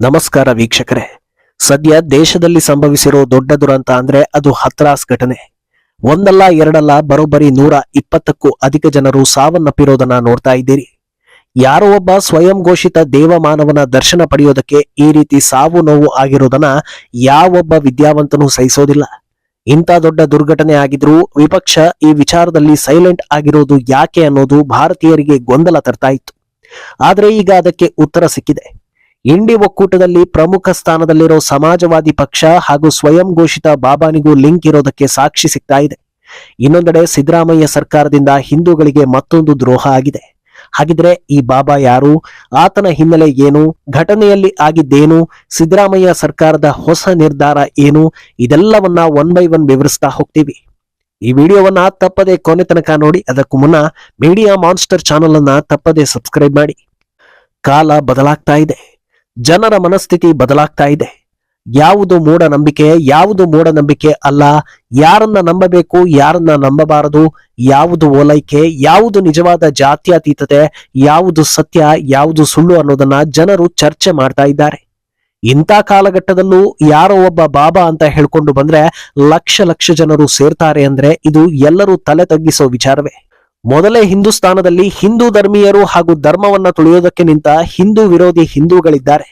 ನಮಸ್ಕಾರ ವೀಕ್ಷಕರೇ. ಸದ್ಯ ದೇಶದಲ್ಲಿ ಸಂಭವಿಸಿರೋ ದೊಡ್ಡ ದುರಂತ ಅಂದ್ರೆ ಅದು ಹತ್ರಾಸ್ ಘಟನೆ. ಒಂದಲ್ಲ ಎರಡಲ್ಲ ಬರೋಬ್ಬರಿ 120ಕ್ಕೂ ಅಧಿಕ ಜನರು ಸಾವನ್ನಪ್ಪಿರೋದನ್ನ ನೋಡ್ತಾ ಇದ್ದೀರಿ. ಯಾರೋ ಒಬ್ಬ ಸ್ವಯಂ ಘೋಷಿತ ದೇವಮಾನವನ ದರ್ಶನ ಪಡೆಯೋದಕ್ಕೆ ಈ ರೀತಿ ಸಾವು ನೋವು ಆಗಿರೋದನ್ನ ಯಾವೊಬ್ಬ ವಿದ್ಯಾವಂತನೂ ಸಹಿಸೋದಿಲ್ಲ. ಇಂಥ ದೊಡ್ಡ ದುರ್ಘಟನೆ ಆಗಿದ್ರೂ ವಿಪಕ್ಷ ಈ ವಿಚಾರದಲ್ಲಿ ಸೈಲೆಂಟ್ ಆಗಿರೋದು ಯಾಕೆ ಅನ್ನೋದು ಭಾರತೀಯರಿಗೆ ಗೊಂದಲ ತರ್ತಾ ಇತ್ತು. ಆದ್ರೆ ಈಗ ಅದಕ್ಕೆ ಉತ್ತರ ಸಿಕ್ಕಿದೆ. ಇಂಡಿ ಒಕ್ಕೂಟದಲ್ಲಿ ಪ್ರಮುಖ ಸ್ಥಾನದಲ್ಲಿರೋ ಸಮಾಜವಾದಿ ಪಕ್ಷ ಹಾಗೂ ಸ್ವಯಂ ಘೋಷಿತ ಬಾಬಾನಿಗೂ ಲಿಂಕ್ ಇರೋದಕ್ಕೆ ಸಾಕ್ಷಿ ಸಿಗ್ತಾ ಇದೆ. ಇನ್ನೊಂದೆಡೆ ಸಿದ್ದರಾಮಯ್ಯ ಸರ್ಕಾರದಿಂದ ಹಿಂದೂಗಳಿಗೆ ಮತ್ತೊಂದು ದ್ರೋಹ ಆಗಿದೆ. ಹಾಗಿದ್ರೆ ಈ ಬಾಬಾ ಯಾರು, ಆತನ ಹಿನ್ನೆಲೆ ಏನು, ಘಟನೆಯಲ್ಲಿ ಆಗಿದ್ದೇನು, ಸಿದ್ದರಾಮಯ್ಯ ಸರ್ಕಾರದ ಹೊಸ ನಿರ್ಧಾರ ಏನು, ಇದೆಲ್ಲವನ್ನ ಒನ್ ಬೈ ಒನ್ ವಿವರಿಸ್ತಾ ಹೋಗ್ತೀವಿ. ಈ ವಿಡಿಯೋವನ್ನ ತಪ್ಪದೆ ಕೊನೆ ತನಕ ನೋಡಿ. ಅದಕ್ಕೂ ಮುನ್ನ ಮೀಡಿಯಾ ಮಾನ್ಸ್ಟರ್ ಚಾನೆಲ್ ಅನ್ನ ತಪ್ಪದೆ ಸಬ್ಸ್ಕ್ರೈಬ್ ಮಾಡಿ. ಕಾಲ ಬದಲಾಗ್ತಾ ಇದೆ, ಜನರ ಮನಸ್ಥಿತಿ ಬದಲಾಗ್ತಾ ಇದೆ. ಯಾವುದು ಮೂಢನಂಬಿಕೆ, ಯಾವುದು ಮೂಢನಂಬಿಕೆ ಅಲ್ಲ, ಯಾರನ್ನ ನಂಬಬೇಕು, ಯಾರನ್ನ ನಂಬಬಾರದು, ಯಾವುದು ಓಲೈಕೆ, ಯಾವುದು ನಿಜವಾದ ಜಾತ್ಯತೀತತೆ, ಯಾವುದು ಸತ್ಯ, ಯಾವುದು ಸುಳ್ಳು ಅನ್ನೋದನ್ನ ಜನರು ಚರ್ಚೆ ಮಾಡ್ತಾ ಇದ್ದಾರೆ. ಇಂಥ ಕಾಲಘಟ್ಟದಲ್ಲೂ ಯಾರೋ ಒಬ್ಬ ಬಾಬಾ ಅಂತ ಹೇಳ್ಕೊಂಡು ಬಂದ್ರೆ ಲಕ್ಷ ಲಕ್ಷ ಜನರು ಸೇರ್ತಾರೆ ಅಂದ್ರೆ ಇದು ಎಲ್ಲರೂ ತಲೆ ತಗ್ಗಿಸೋ ವಿಚಾರವೇ. ಮೊದಲೇ ಹಿಂದೂಸ್ತಾನದಲ್ಲಿ ಹಿಂದೂ ಧರ್ಮೀಯರು ಹಾಗೂ ಧರ್ಮವನ್ನ ತುಳಿಯೋದಕ್ಕೆ ನಿಂತ ಹಿಂದೂ ವಿರೋಧಿ ಹಿಂದೂಗಳಿದ್ದಾರೆ.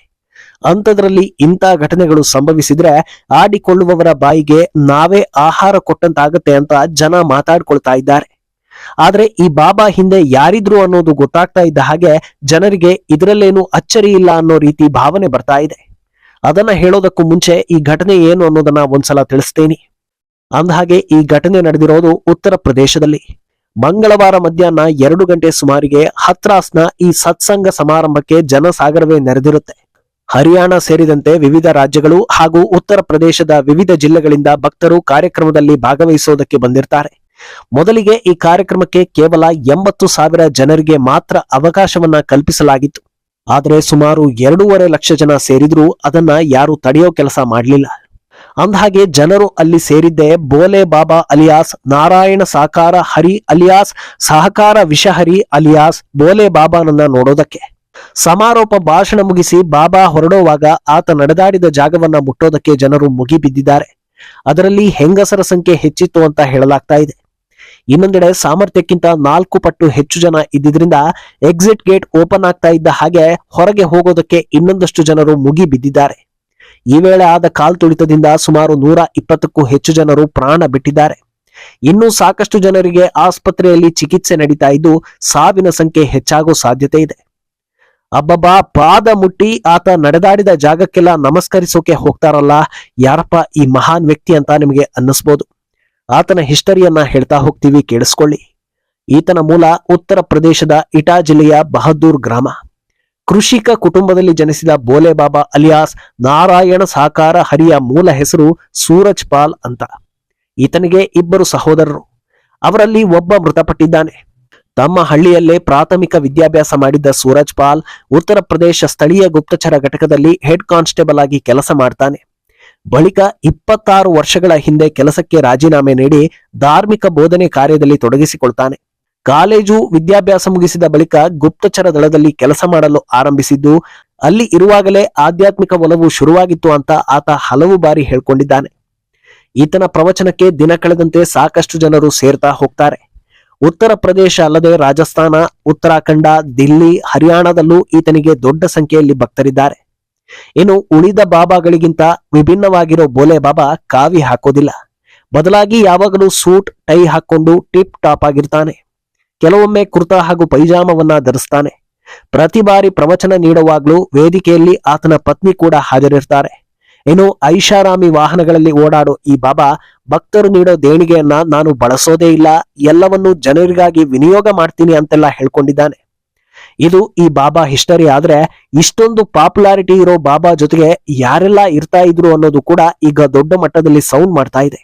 ಅಂಥದ್ರಲ್ಲಿ ಇಂಥ ಘಟನೆಗಳು ಸಂಭವಿಸಿದ್ರೆ ಆಡಿಕೊಳ್ಳುವವರ ಬಾಯಿಗೆ ನಾವೇ ಆಹಾರ ಕೊಟ್ಟಂತಾಗತ್ತೆ ಅಂತ ಜನ ಮಾತಾಡ್ಕೊಳ್ತಾ ಇದ್ದಾರೆ. ಆದ್ರೆ ಈ ಬಾಬಾ ಹಿಂದೆ ಯಾರಿದ್ರು ಅನ್ನೋದು ಗೊತ್ತಾಗ್ತಾ ಇದ್ದ ಹಾಗೆ ಜನರಿಗೆ ಇದರಲ್ಲೇನು ಅಚ್ಚರಿ ಇಲ್ಲ ಅನ್ನೋ ರೀತಿ ಭಾವನೆ ಬರ್ತಾ ಇದೆ. ಅದನ್ನ ಹೇಳೋದಕ್ಕೂ ಮುಂಚೆ ಈ ಘಟನೆ ಏನು ಅನ್ನೋದನ್ನ ಒಂದ್ಸಲ ತಿಳಿಸ್ತೇನೆ. ಅಂದಹಾಗೆ ಈ ಘಟನೆ ನಡೆದಿರೋದು ಉತ್ತರ ಪ್ರದೇಶದಲ್ಲಿ. ಮಂಗಳವಾರ ಮಧ್ಯಾಹ್ನ 2 ಗಂಟೆ ಸುಮಾರಿಗೆ ಹತ್ರಾಸ್ನ ಈ ಸತ್ಸಂಗ ಸಮಾರಂಭಕ್ಕೆ ಜನಸಾಗರವೇ ನೆರೆದಿರುತ್ತೆ. ಹರಿಯಾಣ ಸೇರಿದಂತೆ ವಿವಿಧ ರಾಜ್ಯಗಳು ಹಾಗೂ ಉತ್ತರ ಪ್ರದೇಶದ ವಿವಿಧ ಜಿಲ್ಲೆಗಳಿಂದ ಭಕ್ತರು ಕಾರ್ಯಕ್ರಮದಲ್ಲಿ ಭಾಗವಹಿಸೋದಕ್ಕೆ ಬಂದಿರ್ತಾರೆ. ಮೊದಲಿಗೆ ಈ ಕಾರ್ಯಕ್ರಮಕ್ಕೆ ಕೇವಲ 80,000 ಜನರಿಗೆ ಮಾತ್ರ ಅವಕಾಶವನ್ನ ಕಲ್ಪಿಸಲಾಗಿತ್ತು. ಆದ್ರೆ ಸುಮಾರು 2.5 ಲಕ್ಷ ಜನ ಸೇರಿದ್ರೂ ಅದನ್ನ ಯಾರು ತಡೆಯೋ ಕೆಲಸ ಮಾಡಲಿಲ್ಲ. ಅಂದಹಾಗೆ ಜನರು ಅಲ್ಲಿ ಸೇರಿದ್ದೆ ಬೋಲೆ ಬಾಬಾ ಅಲಿಯಾಸ್ ನಾರಾಯಣ ಸಾಕಾರ ಹರಿ ಅಲಿಯಾಸ್ ಸಹಕಾರ ವಿಷಹರಿ ಅಲಿಯಾಸ್ ಬೋಲೆ ಬಾಬಾನನ್ನ ನೋಡೋದಕ್ಕೆ. ಸಮಾರೋಪ ಭಾಷಣ ಮುಗಿಸಿ ಬಾಬಾ ಹೊರಡೋವಾಗ ಆತ ನಡೆದಾಡಿದ ಜಾಗವನ್ನ ಮುಟ್ಟೋದಕ್ಕೆ ಜನರು ಮುಗಿಬಿದ್ದಿದ್ದಾರೆ. ಅದರಲ್ಲಿ ಹೆಂಗಸರ ಸಂಖ್ಯೆ ಹೆಚ್ಚಿತ್ತು ಅಂತ ಹೇಳಲಾಗ್ತಾ ಇದೆ. ಇನ್ನೊಂದೆಡೆ ಸಾಮರ್ಥ್ಯಕ್ಕಿಂತ 4 ಪಟ್ಟು ಹೆಚ್ಚು ಜನ ಇದ್ದಿದ್ರಿಂದ ಎಕ್ಸಿಟ್ ಗೇಟ್ ಓಪನ್ ಆಗ್ತಾ ಇದ್ದ ಹಾಗೆ ಹೊರಗೆ ಹೋಗೋದಕ್ಕೆ ಇನ್ನೊಂದಷ್ಟು ಜನರು ಮುಗಿ ಬಿದ್ದಿದ್ದಾರೆ. ಈ ವೇಳೆ ಆದ ಕಾಲ್ತುಳಿತದಿಂದ ಸುಮಾರು 120ಕ್ಕೂ ಹೆಚ್ಚು ಜನರು ಪ್ರಾಣ ಬಿಟ್ಟಿದ್ದಾರೆ. ಇನ್ನೂ ಸಾಕಷ್ಟು ಜನರಿಗೆ ಆಸ್ಪತ್ರೆಯಲ್ಲಿ ಚಿಕಿತ್ಸೆ ನಡೀತಾ ಇದ್ದು ಸಾವಿನ ಸಂಖ್ಯೆ ಹೆಚ್ಚಾಗೋ ಸಾಧ್ಯತೆ ಇದೆ. ಅಬ್ಬಬ್ಬಾ, ಪಾದ ಮುಟ್ಟಿ ಆತ ನಡೆದಾಡಿದ ಜಾಗಕ್ಕೆಲ್ಲ ನಮಸ್ಕರಿಸೋಕೆ ಹೋಗ್ತಾರಲ್ಲ, ಯಾರಪ್ಪ ಈ ಮಹಾನ್ ವ್ಯಕ್ತಿ ಅಂತ ನಿಮಗೆ ಅನ್ನಿಸ್ಬೋದು. ಆತನ ಹಿಸ್ಟರಿಯನ್ನ ಹೇಳ್ತಾ ಹೋಗ್ತೀವಿ, ಕೇಳಿಸ್ಕೊಳ್ಳಿ. ಈತನ ಮೂಲ ಉತ್ತರ ಪ್ರದೇಶದ ಇಟಾ ಜಿಲ್ಲೆಯ ಬಹದ್ದೂರ್ ಗ್ರಾಮ. ಕೃಷಿಕ ಕುಟುಂಬದಲ್ಲಿ ಜನಿಸಿದ ಬೋಲೆ ಬಾಬಾ ಅಲಿಯಾಸ್ ನಾರಾಯಣ ಸಾಕಾರ ಹರಿಯ ಮೂಲ ಹೆಸರು ಸೂರಜ್ ಪಾಲ್ ಅಂತ. ಈತನಿಗೆ 2 ಸಹೋದರರು. ಅವರಲ್ಲಿ ಒಬ್ಬ ಮೃತಪಟ್ಟಿದ್ದಾನೆ. ತಮ್ಮ ಹಳ್ಳಿಯಲ್ಲೇ ಪ್ರಾಥಮಿಕ ವಿದ್ಯಾಭ್ಯಾಸ ಮಾಡಿದ್ದ ಸೂರಜ್ ಪಾಲ್ ಉತ್ತರ ಪ್ರದೇಶ ಸ್ಥಳೀಯ ಗುಪ್ತಚರ ಘಟಕದಲ್ಲಿ ಹೆಡ್ ಕಾನ್ಸ್ಟೇಬಲ್ ಆಗಿ ಕೆಲಸ ಮಾಡ್ತಾನೆ. ಬಳಿಕ 26 ವರ್ಷಗಳ ಹಿಂದೆ ಕೆಲಸಕ್ಕೆ ರಾಜೀನಾಮೆ ನೀಡಿ ಧಾರ್ಮಿಕ ಬೋಧನೆ ಕಾರ್ಯದಲ್ಲಿ ತೊಡಗಿಸಿಕೊಳ್ತಾನೆ. ಕಾಲೇಜು ವಿದ್ಯಾಭ್ಯಾಸ ಮುಗಿಸಿದ ಬಳಿಕ ಗುಪ್ತಚರ ದಳದಲ್ಲಿ ಕೆಲಸ ಮಾಡಲು ಆರಂಭಿಸಿದ್ದು ಅಲ್ಲಿ ಇರುವಾಗಲೇ ಆಧ್ಯಾತ್ಮಿಕ ಒಲವು ಶುರುವಾಗಿತ್ತು ಅಂತ ಆತ ಹಲವು ಬಾರಿ ಹೇಳ್ಕೊಂಡಿದ್ದಾನೆ. ಈತನ ಪ್ರವಚನಕ್ಕೆ ದಿನ ಕಳೆದಂತೆ ಸಾಕಷ್ಟು ಜನರು ಸೇರ್ತಾ ಹೋಗ್ತಾರೆ. ಉತ್ತರ ಪ್ರದೇಶ ಅಲ್ಲದೆ ರಾಜಸ್ಥಾನ, ಉತ್ತರಾಖಂಡ, ದಿಲ್ಲಿ, ಹರಿಯಾಣದಲ್ಲೂ ಈತನಿಗೆ ದೊಡ್ಡ ಸಂಖ್ಯೆಯಲ್ಲಿ ಭಕ್ತರಿದ್ದಾರೆ. ಇನ್ನು ಉಳಿದ ಬಾಬಾಗಳಿಗಿಂತ ವಿಭಿನ್ನವಾಗಿರೋ ಬೋಲೆ ಬಾಬಾ ಕಾವಿ ಹಾಕೋದಿಲ್ಲ. ಬದಲಾಗಿ ಯಾವಾಗಲೂ ಸೂಟ್ ಟೈ ಹಾಕೊಂಡು ಟಿಪ್ ಟಾಪ್ ಆಗಿರ್ತಾನೆ. ಕೆಲವೊಮ್ಮೆ ಕುರ್ತಾ ಹಾಗೂ ಪೈಜಾಮವನ್ನ ಧರಿಸ್ತಾನೆ. ಪ್ರತಿ ಬಾರಿ ಪ್ರವಚನ ನೀಡುವಾಗ್ಲೂ ವೇದಿಕೆಯಲ್ಲಿ ಆತನ ಪತ್ನಿ ಕೂಡ ಹಾಜರಿರ್ತಾರೆ. ಇನ್ನು ಐಷಾರಾಮಿ ವಾಹನಗಳಲ್ಲಿ ಓಡಾಡೋ ಈ ಬಾಬಾ ಭಕ್ತರು ನೀಡೋ ದೇಣಿಗೆಯನ್ನ ನಾನು ಬಳಸೋದೇ ಇಲ್ಲ, ಎಲ್ಲವನ್ನೂ ಜನರಿಗಾಗಿ ವಿನಿಯೋಗ ಮಾಡ್ತೀನಿ ಅಂತೆಲ್ಲ ಹೇಳ್ಕೊಂಡಿದ್ದಾನೆ. ಇದು ಈ ಬಾಬಾ ಹಿಸ್ಟರಿ. ಆದ್ರೆ ಇಷ್ಟೊಂದು ಪಾಪ್ಯುಲಾರಿಟಿ ಇರೋ ಬಾಬಾ ಜೊತೆಗೆ ಯಾರೆಲ್ಲ ಇರ್ತಾ ಇದ್ರು ಅನ್ನೋದು ಕೂಡ ಈಗ ದೊಡ್ಡ ಮಟ್ಟದಲ್ಲಿ ಸೌಂಡ್ ಮಾಡ್ತಾ ಇದೆ.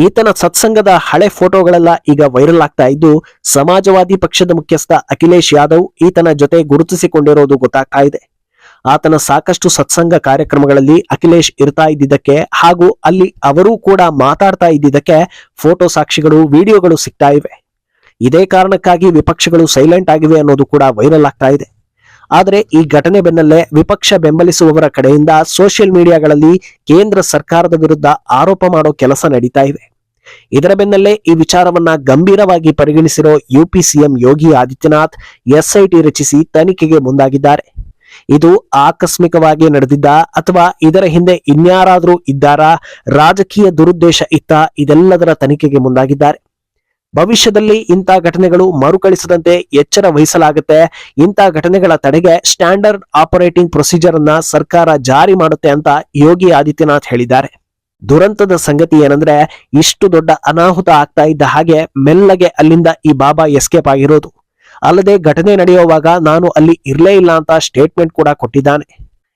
ಈತನ ಸತ್ಸಂಗದ ಹಳೆ ಫೋಟೋಗಳೆಲ್ಲ ಈಗ ವೈರಲ್ ಆಗ್ತಾ ಇದ್ದು ಸಮಾಜವಾದಿ ಪಕ್ಷದ ಮುಖ್ಯಸ್ಥ ಅಖಿಲೇಶ್ ಯಾದವ್ ಈತನ ಜೊತೆ ಗುರುತಿಸಿಕೊಂಡಿರೋದು ಗೊತ್ತಾಗ್ತಾ ಇದೆ. ಆತನ ಸಾಕಷ್ಟು ಸತ್ಸಂಗ ಕಾರ್ಯಕ್ರಮಗಳಲ್ಲಿ ಅಖಿಲೇಶ್ ಇರ್ತಾ ಇದ್ದಿದ್ದಕ್ಕೆ ಹಾಗೂ ಅಲ್ಲಿ ಅವರೂ ಕೂಡ ಮಾತಾಡ್ತಾ ಇದ್ದಿದ್ದಕ್ಕೆ ಫೋಟೋ ಸಾಕ್ಷಿಗಳು, ವಿಡಿಯೋಗಳು ಸಿಗ್ತಾ ಇವೆ. ಇದೇ ಕಾರಣಕ್ಕಾಗಿ ವಿಪಕ್ಷಗಳು ಸೈಲೆಂಟ್ ಆಗಿವೆ ಅನ್ನೋದು ಕೂಡ ವೈರಲ್ ಆಗ್ತಾ ಇದೆ. ಆದರೆ ಈ ಘಟನೆ ಬೆನ್ನಲ್ಲೇ ವಿಪಕ್ಷ ಬೆಂಬಲಿಸುವವರ ಕಡೆಯಿಂದ ಸೋಷಿಯಲ್ ಮೀಡಿಯಾಗಳಲ್ಲಿ ಕೇಂದ್ರ ಸರ್ಕಾರದ ವಿರುದ್ಧ ಆರೋಪ ಮಾಡೋ ಕೆಲಸ ನಡೀತಾ ಇವೆ. ಇದರ ಬೆನ್ನಲ್ಲೇ ಈ ವಿಚಾರವನ್ನ ಗಂಭೀರವಾಗಿ ಪರಿಗಣಿಸಿರೋ ಯುಪಿ ಸಿಎಂ ಯೋಗಿ ಆದಿತ್ಯನಾಥ್ ಎಸ್ಐಟಿ ರಚಿಸಿ ತನಿಖೆಗೆ ಮುಂದಾಗಿದ್ದಾರೆ. ಇದು ಆಕಸ್ಮಿಕವಾಗಿ ನಡೆದಿದ್ದ ಅಥವಾ ಇದರ ಹಿಂದೆ ಇನ್ಯಾರಾದ್ರೂ ಇದ್ದಾರಾ, ರಾಜಕೀಯ ದುರುದ್ದೇಶ ಇತ್ತ, ಇದೆಲ್ಲದರ ತನಿಖೆಗೆ ಮುಂದಾಗಿದ್ದಾರೆ. ಭವಿಷ್ಯದಲ್ಲಿ ಇಂಥ ಘಟನೆಗಳು ಮರುಕಳಿಸದಂತೆ ಎಚ್ಚರ ವಹಿಸಲಾಗುತ್ತೆ. ಇಂಥ ಘಟನೆಗಳ ತಡೆಗೆ ಸ್ಟ್ಯಾಂಡರ್ಡ್ ಆಪರೇಟಿಂಗ್ ಪ್ರೊಸೀಜರ್ ಅನ್ನ ಸರ್ಕಾರ ಜಾರಿ ಮಾಡುತ್ತೆ ಅಂತ ಯೋಗಿ ಆದಿತ್ಯನಾಥ್ ಹೇಳಿದ್ದಾರೆ. ದುರಂತದ ಸಂಗತಿ ಏನಂದ್ರೆ, ಇಷ್ಟು ದೊಡ್ಡ ಅನಾಹುತ ಆಗ್ತಾ ಇದ್ದ ಹಾಗೆ ಮೆಲ್ಲಗೆ ಅಲ್ಲಿಂದ ಈ ಬಾಬಾ ಎಸ್ಕೇಪ್ ಆಗಿರೋದು. ಅಲ್ಲದೆ ಘಟನೆ ನಡೆಯುವಾಗ ನಾನು ಅಲ್ಲಿ ಇರ್ಲೇ ಇಲ್ಲ ಅಂತ ಸ್ಟೇಟ್ಮೆಂಟ್ ಕೂಡ ಕೊಟ್ಟಿದ್ದಾನೆ.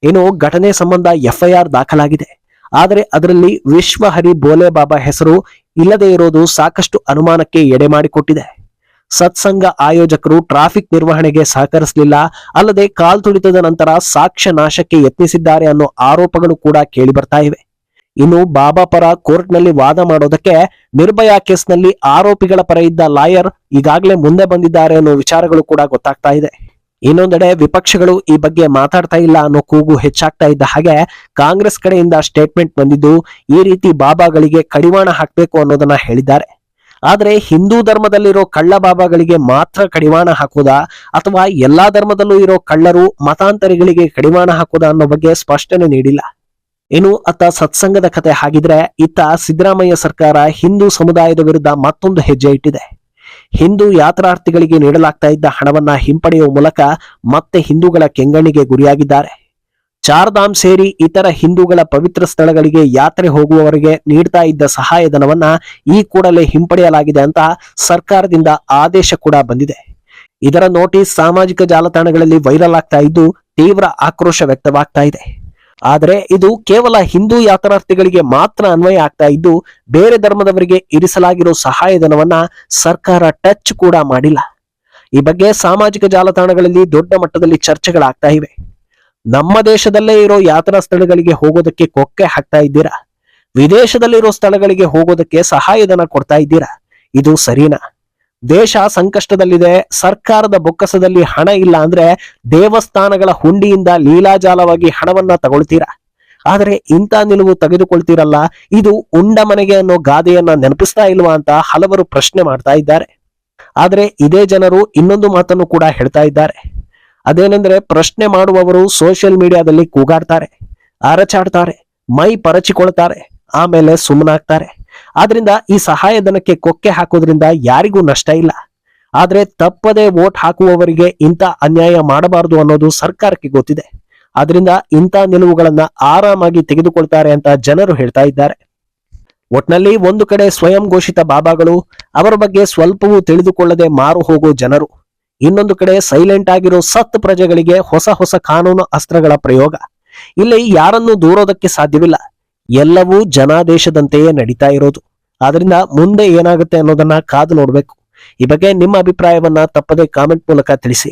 ಇನ್ನು ಘಟನೆ ಸಂಬಂಧ FIR ದಾಖಲಾಗಿದೆ. ಆದರೆ ಅದರಲ್ಲಿ ವಿಶ್ವ ಹರಿ ಬೋಲೆ ಬಾಬಾ ಹೆಸರು ಇಲ್ಲದೆ ಇರೋದು ಸಾಕಷ್ಟು ಅನುಮಾನಕ್ಕೆ ಎಡೆ ಮಾಡಿಕೊಟ್ಟಿದೆ. ಸತ್ಸಂಗ ಆಯೋಜಕರು ಟ್ರಾಫಿಕ್ ನಿರ್ವಹಣೆಗೆ ಸಹಕರಿಸಲಿಲ್ಲ, ಅಲ್ಲದೆ ಕಾಲ್ತುಳಿತದ ನಂತರ ಸಾಕ್ಷ್ಯ ನಾಶಕ್ಕೆ ಯತ್ನಿಸಿದ್ದಾರೆ ಅನ್ನೋ ಆರೋಪಗಳು ಕೂಡ ಕೇಳಿ ಬರ್ತಾ ಇವೆ. ಇನ್ನು ಬಾಬಾ ಪರ ಕೋರ್ಟ್ನಲ್ಲಿ ವಾದ ಮಾಡೋದಕ್ಕೆ ನಿರ್ಭಯಾ ಕೇಸ್ನಲ್ಲಿ ಆರೋಪಿಗಳ ಪರ ಇದ್ದ ಲಾಯರ್ ಈಗಾಗಲೇ ಮುಂದೆ ಬಂದಿದ್ದಾರೆ ಅನ್ನೋ ವಿಚಾರಗಳು ಕೂಡ ಗೊತ್ತಾಗ್ತಾ ಇದೆ. ಇನ್ನೊಂದೆಡೆ ವಿಪಕ್ಷಗಳು ಈ ಬಗ್ಗೆ ಮಾತಾಡ್ತಾ ಇಲ್ಲ ಅನ್ನೋ ಕೂಗು ಹೆಚ್ಚಾಗ್ತಾ ಇದ್ದ ಹಾಗೆ ಕಾಂಗ್ರೆಸ್ ಕಡೆಯಿಂದ ಸ್ಟೇಟ್ಮೆಂಟ್ ಬಂದಿದ್ದು, ಈ ರೀತಿ ಬಾಬಾಗಳಿಗೆ ಕಡಿವಾಣ ಹಾಕಬೇಕು ಅನ್ನೋದನ್ನ ಹೇಳಿದ್ದಾರೆ. ಆದ್ರೆ ಹಿಂದೂ ಧರ್ಮದಲ್ಲಿರೋ ಕಳ್ಳ ಬಾಬಾಗಳಿಗೆ ಮಾತ್ರ ಕಡಿವಾಣ ಹಾಕೋದಾ ಅಥವಾ ಎಲ್ಲಾ ಧರ್ಮದಲ್ಲೂ ಇರೋ ಕಳ್ಳರು ಮತಾಂತರಿಗಳಿಗೆ ಕಡಿವಾಣ ಹಾಕೋದಾ ಅನ್ನೋ ಬಗ್ಗೆ ಸ್ಪಷ್ಟನೆ ನೀಡಿಲ್ಲ. ಇನ್ನು ಅತ್ತ ಸತ್ಸಂಗದ ಕತೆ ಹಾಗಿದ್ರೆ, ಇತ್ತ ಸಿದ್ದರಾಮಯ್ಯ ಸರ್ಕಾರ ಹಿಂದೂ ಸಮುದಾಯದ ವಿರುದ್ಧ ಮತ್ತೊಂದು ಹೆಜ್ಜೆ ಇಟ್ಟಿದೆ. ಹಿಂದೂ ಯಾತ್ರಾರ್ಥಿಗಳಿಗೆ ನೀಡಲಾಗ್ತಾ ಇದ್ದ ಹಣವನ್ನ ಹಿಂಪಡೆಯುವ ಮೂಲಕ ಮತ್ತೆ ಹಿಂದೂಗಳ ಕೆಂಗಣ್ಣಿಗೆ ಗುರಿಯಾಗಿದ್ದಾರೆ. ಚಾರ್ಧಾಮ್ ಸೇರಿ ಇತರ ಹಿಂದೂಗಳ ಪವಿತ್ರ ಸ್ಥಳಗಳಿಗೆ ಯಾತ್ರೆ ಹೋಗುವವರಿಗೆ ನೀಡ್ತಾ ಇದ್ದ ಸಹಾಯಧನವನ್ನ ಈ ಕೂಡಲೇ ಹಿಂಪಡೆಯಲಾಗಿದೆ ಅಂತ ಸರ್ಕಾರದಿಂದ ಆದೇಶ ಕೂಡ ಬಂದಿದೆ. ಇದರ ನೋಟಿಸ್ ಸಾಮಾಜಿಕ ಜಾಲತಾಣಗಳಲ್ಲಿ ವೈರಲ್ ಆಗ್ತಾ ಇದ್ದು ತೀವ್ರ ಆಕ್ರೋಶ ವ್ಯಕ್ತವಾಗ್ತಾ ಇದೆ. ಆದರೆ ಇದು ಕೇವಲ ಹಿಂದೂ ಯಾತ್ರಾರ್ಥಿಗಳಿಗೆ ಮಾತ್ರ ಅನ್ವಯ ಆಗ್ತಾ ಇದ್ದು, ಬೇರೆ ಧರ್ಮದವರಿಗೆ ಇರಿಸಲಾಗಿರೋ ಸಹಾಯಧನವನ್ನ ಸರ್ಕಾರ ಟಚ್ ಕೂಡ ಮಾಡಿಲ್ಲ. ಈ ಬಗ್ಗೆ ಸಾಮಾಜಿಕ ಜಾಲತಾಣಗಳಲ್ಲಿ ದೊಡ್ಡ ಮಟ್ಟದಲ್ಲಿ ಚರ್ಚೆಗಳಾಗ್ತಾ ಇವೆ. ನಮ್ಮ ದೇಶದಲ್ಲೇ ಇರೋ ಯಾತ್ರಾ ಸ್ಥಳಗಳಿಗೆ ಹೋಗೋದಕ್ಕೆ ಕೊಕ್ಕೆ ಹಾಕ್ತಾ ಇದ್ದೀರಾ, ವಿದೇಶದಲ್ಲಿರೋ ಸ್ಥಳಗಳಿಗೆ ಹೋಗೋದಕ್ಕೆ ಸಹಾಯಧನ ಕೊಡ್ತಾ ಇದ್ದೀರಾ, ಇದು ಸರಿನಾ? ದೇಶ ಸಂಕಷ್ಟದಲ್ಲಿದೆ, ಸರ್ಕಾರದ ಬೊಕ್ಕಸದಲ್ಲಿ ಹಣ ಇಲ್ಲ ಅಂದ್ರೆ ದೇವಸ್ಥಾನಗಳ ಹುಂಡಿಯಿಂದ ಲೀಲಾಜಾಲವಾಗಿ ಹಣವನ್ನ ತಗೊಳ್ತೀರಾ. ಆದ್ರೆ ಇಂಥ ನಿಲುವು ತೆಗೆದುಕೊಳ್ತೀರಲ್ಲ, ಇದು ಉಂಡ ಮನೆಗೆ ಅನ್ನೋ ಗಾದೆಯನ್ನ ನೆನಪಿಸ್ತಾ ಇಲ್ವಾ ಅಂತ ಹಲವರು ಪ್ರಶ್ನೆ ಮಾಡ್ತಾ ಇದ್ದಾರೆ. ಆದ್ರೆ ಇದೇ ಜನರು ಇನ್ನೊಂದು ಮಾತನ್ನು ಕೂಡ ಹೇಳ್ತಾ ಇದ್ದಾರೆ. ಅದೇನೆಂದ್ರೆ, ಪ್ರಶ್ನೆ ಮಾಡುವವರು ಸೋಷಿಯಲ್ ಮೀಡಿಯಾದಲ್ಲಿ ಕೂಗಾಡ್ತಾರೆ, ಅರಚಾಡ್ತಾರೆ, ಮೈ ಪರಚಿಕೊಳ್ತಾರೆ, ಆಮೇಲೆ ಸುಮ್ಮನಾಗ್ತಾರೆ. ಆದ್ರಿಂದ ಈ ಸಹಾಯಧನಕ್ಕೆ ಕೊಕ್ಕೆ ಹಾಕೋದ್ರಿಂದ ಯಾರಿಗೂ ನಷ್ಟ ಇಲ್ಲ. ಆದ್ರೆ ತಪ್ಪದೆ ವೋಟ್ ಹಾಕುವವರಿಗೆ ಇಂಥ ಅನ್ಯಾಯ ಮಾಡಬಾರದು ಅನ್ನೋದು ಸರ್ಕಾರಕ್ಕೆ ಗೊತ್ತಿದೆ. ಆದ್ರಿಂದ ಇಂಥ ನಿಲುವುಗಳನ್ನ ಆರಾಮಾಗಿ ತೆಗೆದುಕೊಳ್ತಾರೆ ಅಂತ ಜನರು ಹೇಳ್ತಾ ಇದ್ದಾರೆ. ಒಟ್ನಲ್ಲಿ ಒಂದು ಕಡೆ ಸ್ವಯಂ ಘೋಷಿತ ಬಾಬಾಗಳು, ಅವರ ಬಗ್ಗೆ ಸ್ವಲ್ಪವೂ ತಿಳಿದುಕೊಳ್ಳದೆ ಮಾರು ಹೋಗೋ ಜನರು, ಇನ್ನೊಂದು ಕಡೆ ಸೈಲೆಂಟ್ ಆಗಿರೋ ಸತ್ ಪ್ರಜೆಗಳಿಗೆ ಹೊಸ ಹೊಸ ಕಾನೂನು ಅಸ್ತ್ರಗಳ ಪ್ರಯೋಗ. ಇಲ್ಲಿ ಯಾರನ್ನೂ ದೂರೋದಕ್ಕೆ ಸಾಧ್ಯವಿಲ್ಲ. ಎಲ್ಲವೂ ಜನಾದೇಶದಂತೆಯೇ ನಡೀತಾ ಇರೋದು. ಆದ್ರಿಂದ ಮುಂದೆ ಏನಾಗುತ್ತೆ ಅನ್ನೋದನ್ನ ಕಾದು ನೋಡ್ಬೇಕು. ಈ ಬಗ್ಗೆ ನಿಮ್ಮ ಅಭಿಪ್ರಾಯವನ್ನ ತಪ್ಪದೆ ಕಾಮೆಂಟ್ ಮೂಲಕ ತಿಳಿಸಿ.